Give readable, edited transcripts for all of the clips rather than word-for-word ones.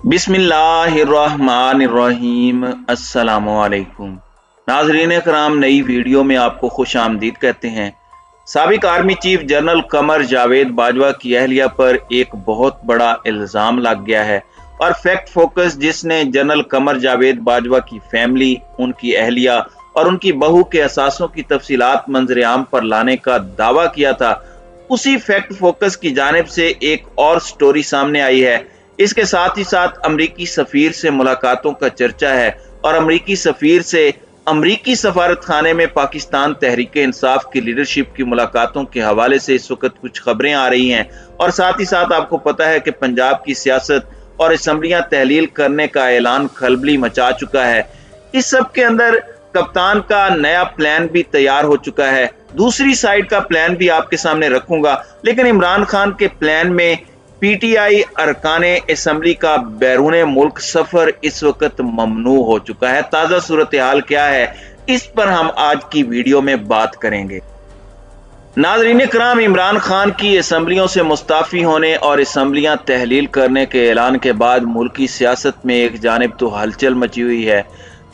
बिस्मिल्लाहिर्रहमानिर्रहीम। अस्सलामुअलैकुम नाज़रीन कराम, नई वीडियो में आपको खुश आमदीद कहते हैं। साबिक army chief general Qamar Javed Bajwa की अहलिया पर एक बहुत बड़ा इल्ज़ाम लग गया है और फैक्ट फोकस जिसने जनरल कमर जावेद बाजवा की फैमिली, उनकी अहलिया और उनकी बहू के असासों की तफसीलात मंजर आम पर लाने का दावा किया था, उसी फैक्ट फोकस की जानिब से एक और स्टोरी सामने आई है। इसके साथ ही साथ अमरीकी सफीर से मुलाकातों का चर्चा है और अमरीकी सफीर से अमरीकी सफारत खाने में पाकिस्तान तहरीक इंसाफ की लीडरशिप की मुलाकातों के हवाले से इस वक्त कुछ खबरें आ रही हैं। और साथ ही साथ आपको पता है कि पंजाब की सियासत और असम्बलियां तहलील करने का ऐलान खलबली मचा चुका है। इस सब के अंदर कप्तान का नया प्लान भी तैयार हो चुका है। दूसरी साइड का प्लान भी आपके सामने रखूंगा, लेकिन इमरान खान के प्लान में पीटीआई अरकाने असम्बली का बैरून मुल्क सफर इस वक्त ममनू हो चुका है। ताजा सूरत हाल क्या है, इस पर हम आज की वीडियो में बात करेंगे। नाज़रीन कराम, इमरान खान की असम्बलियों से मुस्ताफी होने और असम्बलियां तहलील करने के ऐलान के बाद मुल्की सियासत में एक जानिब तो हलचल मची हुई है।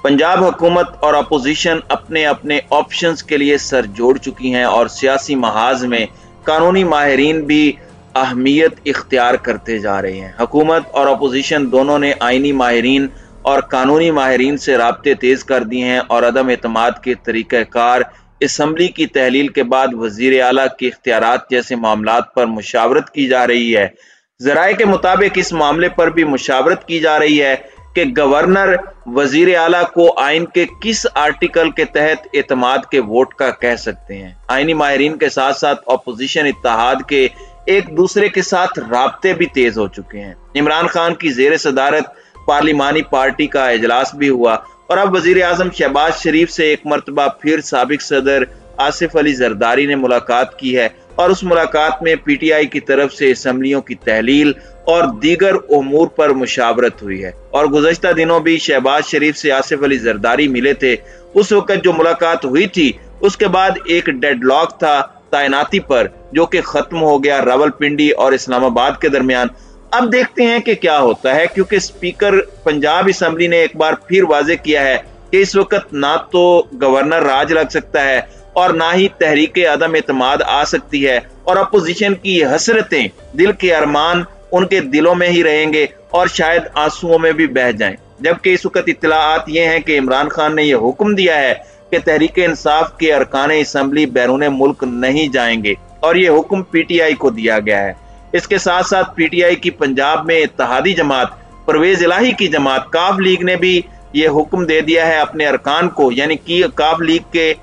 पंजाब हुकूमत और अपोजिशन अपने अपने ऑप्शंस के लिए सर जोड़ चुकी हैं और सियासी महाज में कानूनी माहिरीन भी अहमियत इख्तियार करते जा रहे हैं। हुकूमत और अपोजिशन दोनों ने आईनी माहिरीन और कानूनी माहिरीन से राब्ते तेज कर दिए हैं और अदम एतमाद के तरीक़ाकार, असम्बली की तहलील के बाद वज़ीर आला के इख्तियारात जैसे मामलात पर मुशावरत की जा रही है। ज़राए के मुताबिक इस मामले पर भी मुशावरत की जा रही है कि गवर्नर वजीर आला को आइन के किस आर्टिकल के तहत एतमाद के वोट का कह सकते हैं। आइनी माहिरीन के साथ साथ अपोजिशन इत्तेहाद के एक दूसरे के साथ राब्ते भी तेज हो चुके हैं। इमरान खान की जेर सदारत पार्लिमानी पार्टी का इजलास भी हुआ और अब वजीर आजम शहबाज शरीफ से एक मरतबा फिर साबिक सदर आसिफ अली जरदारी ने मुलाकात की है और उस मुलाकात में पीटीआई की तरफ से असम्बलियों की तहलील और दीगर उमूर पर मुशावरत हुई है। और गुज़श्ता दिनों भी शहबाज शरीफ से आसिफ अली जरदारी मिले थे। उस वक्त जो मुलाकात हुई थी उसके बाद एक डेडलॉक था तैनाती पर, जो कि खत्म हो गया रावलपिंडी और इस्लामाबाद के दरमियान। अब देखते हैं कि क्या होता है, क्योंकि स्पीकर पंजाब असम्बली ने एक बार फिर वाजे किया है कि इस वक्त ना तो गवर्नर राज लग सकता है और ना ही तहरीक अदम एतमाद आ सकती है और अपोजिशन की हसरतें, दिल के अरमान उनके दिलों में ही रहेंगे और शायद आंसुओं में भी बह जाएं। जबकि इस वक्त इत्तलाआत ये हैं कि इमरान खान ने यह हुक्म दिया है कि तहरीक इंसाफ के अरकाने असम्बली बैरून मुल्क नहीं जाएंगे और ये हुक्म पीटीआई को दिया गया है। इसके साथ साथ पीटीआई की पंजाब में इत्तेहादी जमात, परवेज इलाही की जमात काफ लीग ने भी ये हुक्म दे दिया है अपने अरकान को, यानी कि काफ लीग के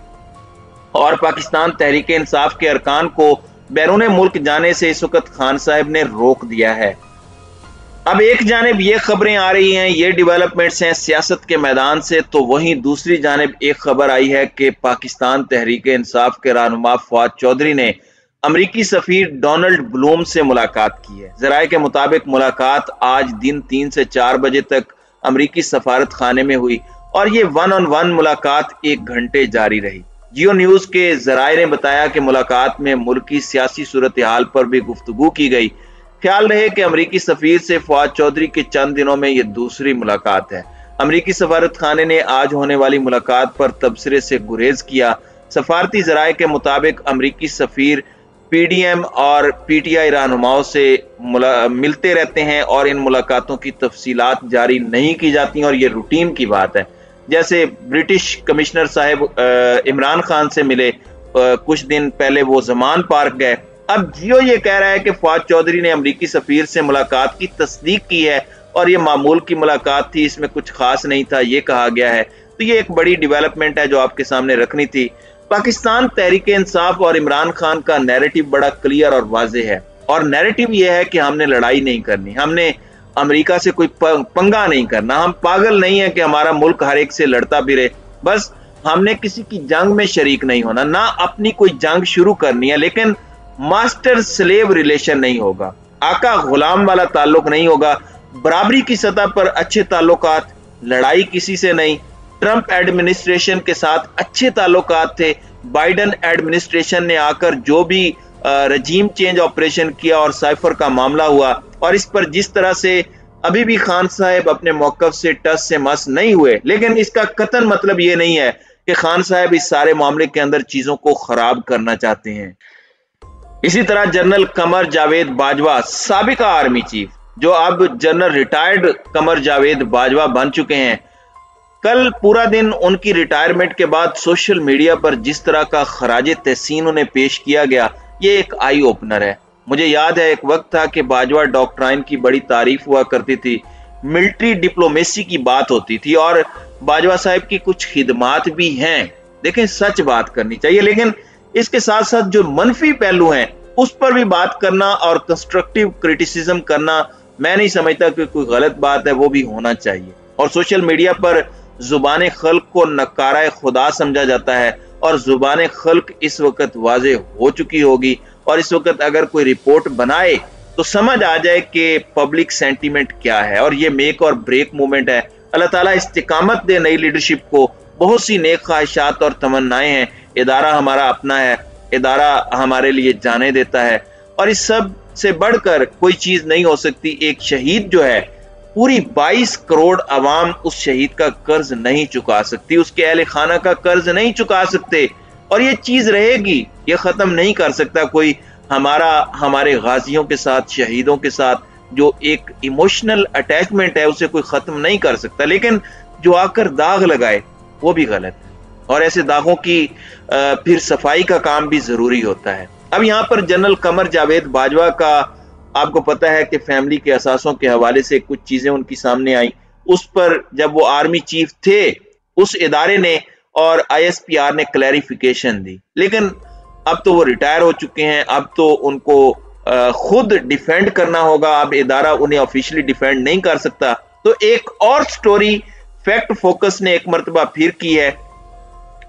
और पाकिस्तान तहरीक इंसाफ के अरकान को बैरून मुल्क जाने से इस वक्त खान साहब ने रोक दिया है। अब एक जानिब ये खबरें आ रही हैं, ये डेवलपमेंट्स हैं सियासत के मैदान से, तो वहीं दूसरी जानिब एक खबर आई है कि पाकिस्तान तहरीक इंसाफ के रहनुमा फवाद चौधरी ने अमरीकी सफीर डोनाल्ड ब्लूम से मुलाकात की है। ज़राए के मुताबिक मुलाकात आज दिन 3 से 4 बजे तक अमरीकी सफारत खाने में हुई और ये 1-on-1 मुलाकात 1 घंटे जारी रही। जियो न्यूज के ज़राए ने बताया कि मुलाकात में मुल्की सियासी सूरत हाल पर भी गुफ्तगू की गई। ख्याल रहे कि अमरीकी सफीर से फवाद चौधरी के चंद दिनों में यह दूसरी मुलाकात है। अमरीकी सफारत खाने ने आज होने वाली मुलाकात पर तबसरे से गुरेज किया। सफारती ज़राए के मुताबिक अमरीकी सफीर पीडीएम और पीटीआई रहनुमाओं से मिलते रहते हैं और इन मुलाकातों की तफसीलात जारी नहीं की जाती और ये रूटीन की बात है। जैसे ब्रिटिश कमिश्नर साहब इमरान खान से मिले, कुछ दिन पहले वो जमान पार्क गए। अब जियो ये कह रहा है कि फवाद चौधरी ने अमरीकी सफीर से मुलाकात की तस्दीक की है और ये मामूल की मुलाकात थी, इसमें कुछ खास नहीं था, ये कहा गया है। तो ये एक बड़ी डेवलपमेंट है जो आपके सामने रखनी थी। पाकिस्तान तहरीक इंसाफ और इमरान खान का नैरेटिव बड़ा क्लियर और वाज़ेह है और नैरेटिव ये है कि हमने लड़ाई नहीं करनी, हमने अमेरिका से कोई पंगा नहीं करना, हम पागल नहीं है कि हमारा मुल्क हर एक से लड़ता फिरे, बस हमने किसी की जंग में शरीक नहीं होना, ना अपनी कोई जंग शुरू करनी है, लेकिन मास्टर स्लेव रिलेशन नहीं होगा, आका गुलाम वाला ताल्लुक नहीं होगा, बराबरी की सतह पर अच्छे ताल्लुकात, लड़ाई किसी से नहीं। ट्रंप एडमिनिस्ट्रेशन के साथ अच्छे ताल्लुकात थे, बाइडन एडमिनिस्ट्रेशन ने आकर जो भी रजीम चेंज ऑपरेशन किया और साइफर का मामला हुआ और इस पर जिस तरह से अभी भी खान साहब अपने मौकफ से टस से मस नहीं हुए, लेकिन इसका कतन मतलब ये नहीं है कि खान साहब इस सारे मामले के अंदर चीजों को खराब करना चाहते हैं। इसी तरह general Qamar Javed Bajwa, साबिका army chief, जो अब जनरल रिटायर्ड कमर जावेद बाजवा बन चुके हैं, कल पूरा दिन उनकी रिटायरमेंट के बाद सोशल मीडिया पर जिस तरह का खराज तहसीन उन्हें पेश किया गया, ये एक आई ओपनर है। मुझे याद है एक वक्त था कि बाजवा डॉक्ट्राइन की बड़ी तारीफ हुआ करती थी, मिलिट्री डिप्लोमेसी की बात होती थी, और बाजवा साहब की कुछ खिदमात भी हैं। देखें, सच बात करनी चाहिए, लेकिन इसके साथ साथ जो मनफी पहलू हैं उस पर भी बात करना और कंस्ट्रक्टिव क्रिटिसिज्म करना मैं नहीं समझता कि कोई गलत बात है, वो भी होना चाहिए। और सोशल मीडिया पर जुबान खल्क को नकारा खुदा समझा जाता है, और जुबान खल्क इस वक्त वाजे हो चुकी होगी, और इस वक्त अगर कोई रिपोर्ट बनाए तो समझ आ जाए कि पब्लिक सेंटीमेंट क्या है, और ये मेक और ब्रेक मूवमेंट है। अल्लाह ताला इस्तिकामत दे नई लीडरशिप को। बहुत सी नेक ख्वाहिशात और तमन्नाएं हैं। इदारा हमारा अपना है, इदारा हमारे लिए जाने देता है, और इस सब से बढ़कर कोई चीज नहीं हो सकती। एक शहीद जो है, पूरी 22 करोड़ अवाम उस शहीद का कर्ज नहीं चुका सकती, उसके अहले खाना का कर्ज नहीं चुका सकते, और ये चीज रहेगी, ये खत्म नहीं कर सकता कोई। हमारे गाजियों के साथ, शहीदों के साथ जो एक इमोशनल अटैचमेंट है, उसे कोई खत्म नहीं कर सकता, लेकिन जो आकर दाग लगाए वो भी गलत है, और ऐसे दागों की फिर सफाई का काम भी जरूरी होता है। अब यहाँ पर जनरल कमर जावेद बाजवा का आपको पता है कि फैमिली के असासों के हवाले से कुछ चीजें उनकी सामने आई। उस पर जब वो आर्मी चीफ थे, उस इदारे ने और ISPR ने क्लैरिफिकेशन दी, लेकिन अब तो वो रिटायर हो चुके हैं, अब तो उनको खुद डिफेंड करना होगा, अब इदारा उन्हें ऑफिशियली डिफेंड नहीं कर सकता। तो एक और स्टोरी फैक्ट फोकस ने एक मरतबा फिर की है,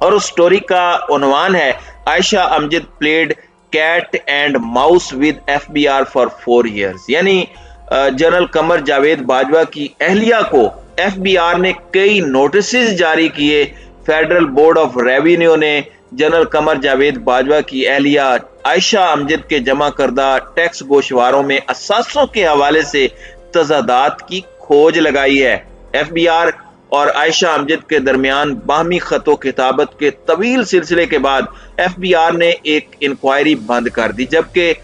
और उस स्टोरी का उन्वान है Ayesha Amjad played cat and mouse with FBR for 4 years। यानी जनरल कमर जावेद बाजवा की अहलिया को FBR ने कई नोटिसेस जारी किए। फेडरल बोर्ड ऑफ रेवेन्यू ने जनरल कमर जावेद बाजवा की अहलिया आयशा अमजद के जमा करदा टैक्स गोशवारों में असासों के हवाले से तजादात की खोज लगाई है। FBR और आयशा अमजद के दरमियान बाहमी खतो किताबत के तवील सिलसिले के बाद FBR ने एक इंक्वायरी बंद कर दी, जबकि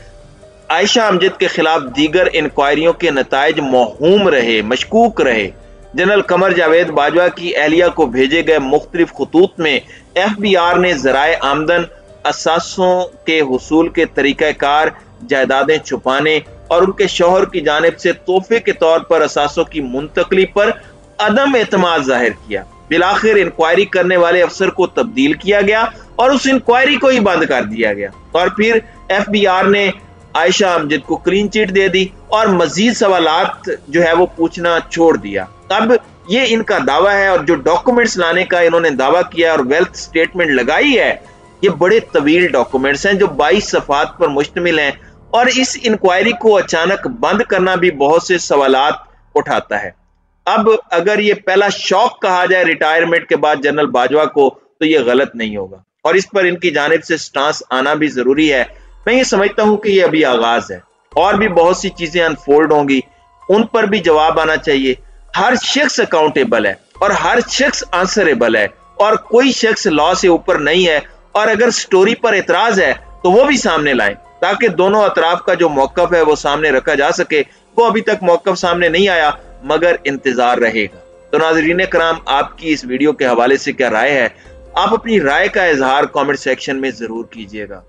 आयशा अमजद के खिलाफ दीगर इंक्वायरियों के नताइज मौहूम रहे, मशकूक रहे। जनरल कमर जावेद बाजवा की अहलिया को भेजे गए मुख्तलिफ खतूत में FBR ने ज़राए आमदन, असासों के हुसूल के तरीक़ाकार, जायदादें छुपाने और उनके शौहर की जानिब से तोहफे के तौर पर असासों की मुंतकली पर अदम एतमाद जाहिर किया। बिलाखिर इंक्वायरी करने वाले अफसर को तब्दील किया गया और उस इंक्वायरी को ही बंद कर दिया गया, और फिर FBR ने आयशा अमजद को क्लीन चिट दे दी और मजीद सवालात जो है वो पूछना छोड़ दिया। अब ये इनका दावा है, और जो डॉक्यूमेंट्स लाने का इन्होंने दावा किया और वेल्थ स्टेटमेंट लगाई है, ये बड़े तवील डॉक्यूमेंट्स हैं जो 22 सफ़ात पर मुश्तमिल हैं, और इस इंक्वायरी को अचानक बंद करना भी बहुत से सवालात उठाता है। अब अगर ये पहला शौक कहा जाए रिटायरमेंट के बाद जनरल बाजवा को, तो ये गलत नहीं होगा, और इस पर इनकी जानिब से स्टांस आना भी जरूरी है। मैं ये समझता हूं कि ये अभी आगाज है, और भी बहुत सी चीजें अनफोल्ड होंगी, उन पर भी जवाब आना चाहिए। हर शख्स अकाउंटेबल है और हर शख्स आंसरेबल है, और कोई शख्स लॉ से ऊपर नहीं है, और अगर स्टोरी पर एतराज है तो वो भी सामने लाएं, ताकि दोनों अतराफ का जो मौकफ है वो सामने रखा जा सके। वो अभी तक मौकफ सामने नहीं आया, मगर इंतजार रहेगा। तो नाज़रीन कराम, आपकी इस वीडियो के हवाले से क्या राय है? आप अपनी राय का इजहार कमेंट सेक्शन में जरूर कीजिएगा।